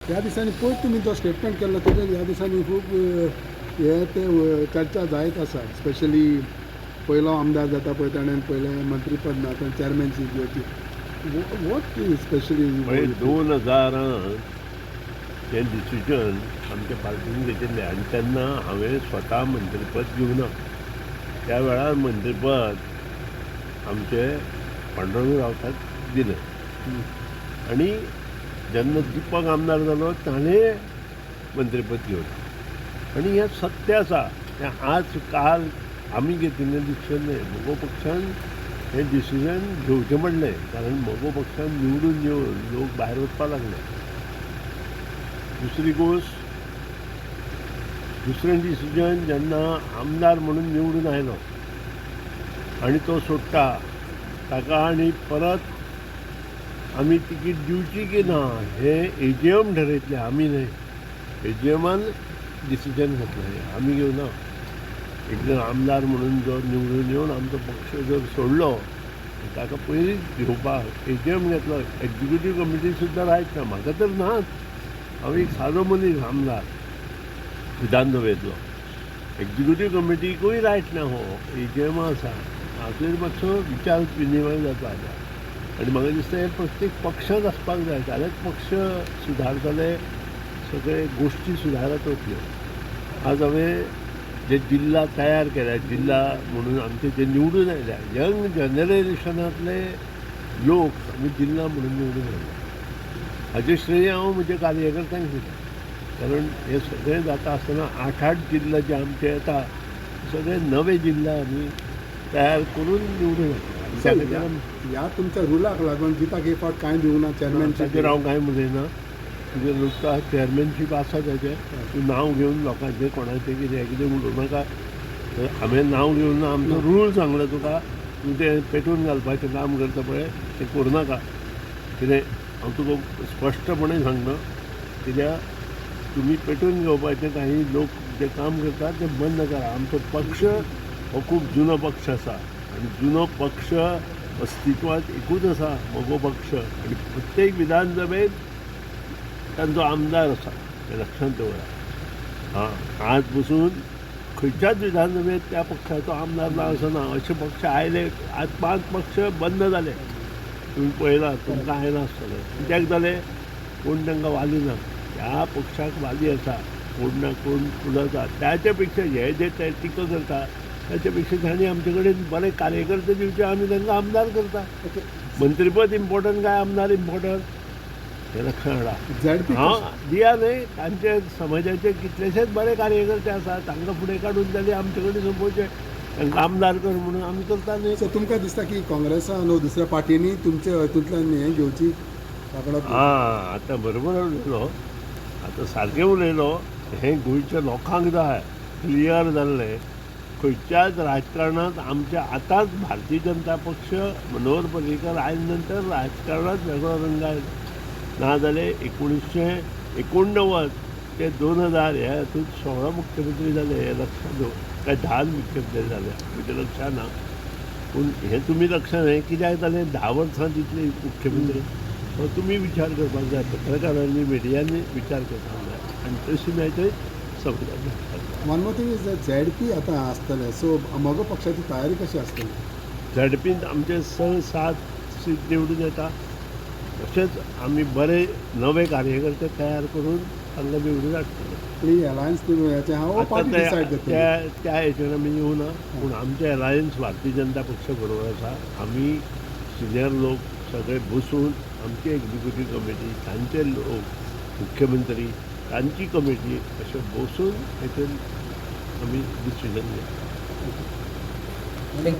ह्या दिसांनी पयस तुमी जो स्टेटमेंट केल्लो तेजेर ह्या दिसांनी खूब हे ते चर्चा जायत आसा. स्पेशली पयलो आमदार जाता पळय ताणें पयलें मंत्रीपद ना ताणें चॅरमॅनशीप घेवची. वॉट स्पेशली 2000 हे डिसिजन आमच्या पार्टीन घेतिल्लें आनी तेन्ना हांवें स्वता मंत्रीपद घेवना. त्या वेळार मंत्रीपद आमचे पांडुरंग रावताक दिलें आनी जेन्ना दिपक आमदार जालो ताणें मंत्रीपद घेवलें. आनी हें सत्य आसा. हें आज काल आमी घेतिल्लें डिसिजन न्हय. म्हगो पक्षान हें डिसिजन घेवचें पडलें कारण म्हगो पक्षान निवडून येवन लोक भायर वचपाक लागले. दुसरी गोश्ट, दुसरें डिसिजन जेन्ना आमदार म्हणून निवडून आयलो आनी तो सोडटा ताका आनी परत आमी तिकीट दिवची की ना हें एजीएम ठरयतलें, आमी न्हय. एजीएमान डिसिजन घेतलें, आमी घेवना. एकजण आमदार म्हणून जो निवडून येवन आमचो पक्ष जर सोडलो ताका पयलींच घेवपाक एजीएम घेतलो. एक्झिक्युटीव कमिटी सुद्दां रायट ना. म्हाका तर नाच. हांव एक सादो मनीस आमदार विधानसभेंतलो. एक्झिक्युटीव कमिटीकूय रायट ना. हो एजीएम आसा. हातूंत मातसो विचार विनिमय जाता आनी म्हाका दिसता हें प्रत्येक पक्षांत आसपाक जाय. जाल्यार पक्ष सुदारतले, सगळे गोश्टी सुदारत वतल्यो. आज हांवें जे जिल्ला तयार केल्या, जिल्ला म्हणून आमचे जे निवडून आयल्या यंग जनरेशनांतले लोक आमी जिल्ला म्हणून निवडून आयल्या. हाजें श्रेय हांव म्हज्या कार्यकर्त्यांक दिता. कारण हे सगळें जाता आसतना 8 जिल्ले जे आमचे येता सगळे नवे जिल्ले आमी तयार करून निवडून येता. ह्या तुमच्या रुलाक लागून जिताक एक फावट कांय दिवना चॅरमॅनशीप. ताचेर हांव कांय उलयना. तुजें नुस्ता चॅरमॅनशीप आसा ताचें. तूं नांव घेवन लोकांचें कोणाचें कितें उलोवं नाका. हांवें नांव घेवन ना. आमचो रूल सांगलो तुका. तूं तें पेटून घालपाचें काम करता पळय तें करूं नाका. कितें हांव तुका स्पश्टपणे सांगना. कित्याक तुमी पेटून घेवपाचें काही लोक जे काम करतात तें बंद करा. आमचो पक्ष हो खूब जुनो पक्ष आसा आनी जुनो पक्ष अस्तित्वात एकूच आसा, म्हगो पक्ष. आनी प्रत्येक विधानसभेत तांचो आमदार आसा. हें लक्षांत दवरा. आज पसून खंयच्याच विधानसभेत त्या पक्षाचो आमदार ना असो ना. अशे पक्ष आयले. आज 5 पक्ष बंद जाले. तुमी पळयलां. तुमकां आयनासतलें. कित्याक जालें? कोण तांकां वाली ना. ह्या पक्षाक वाली आसा. कोण ना कोण उलयता. त्याच्या पेक्षा हे जे ते टिका करता त्याच्या पेक्षा तांणी आमचे कडेन बरे कार्यकर्ते दिवचे. आमी तांकां आमदार करता. मंत्रीपद इम्पॉर्टंट काय आमदार इम्पॉर्टंट हें लक्षांत हाडा. हांव दिया न्हय. तांचे समाजाचे कितलेशेच बरे कार्यकर्ते आसात. तांकां फुडें काडून तांणी आमचे कडेन सोंपोवचे. तांकां आमदार कर म्हणून आमी करता न्हय. सो तुमकां दिसता की काँग्रेसान वा दुसऱ्या पार्टीनी तुमच्या हातूंतल्यान हें घेवची काकडो? आतां बरोबर उलयलो. आतां सारकें उलयलो. हें गोंयच्या लोकांक जाय क्लियर जाल्लें. खंयच्याच राजकारणांत आमच्या आतांच भारतीय जनता पक्ष मनोहर पर्रीकर आयले नंतर राजकारणांत वेगळो रंग आयलो. नाजाल्यार 1989 ते 2000 ह्या हातूंत 16 मुख्यमंत्री जाले. हें लक्षांत दवर. काय 10 मुख्यमंत्री जाले म्हज्या लक्षांत ना. पूण हें तुमी लक्षांत न्हय. कित्याक जालें 10 वर्सां जितले मुख्यमंत्री हो तुमी विचार करपाक जाय. पत्रकारांनी मिडियांनी विचार करपाक जाय आनी तशी मेळटा समजून जाय. One more thing is ZP आतां आसतलें. सो म्हगो पक्षाची तयारी कशी आसतली? झेडपींत आमचे 6-7 सीट निवडून येता. तशेंच आमी बरे नवे कार्यकर्ते तयार करून तांकां निवडून हाडटले. ही अलायन्स हेचें हांव पार्टी डिसायड करतली. त्या हेचेर आमी येवना. पूण आमचें अलायन्स भारतीय जनता पक्ष बरोबर आसा. आमी सिनियर लोक सगळे बसून आमची एक्झिक्युटीव कमिटी, तांचे लोक, मुख्यमंत्री, तांची कमिटी अशें बसून हेचेर आमी डिसिजन घेतले.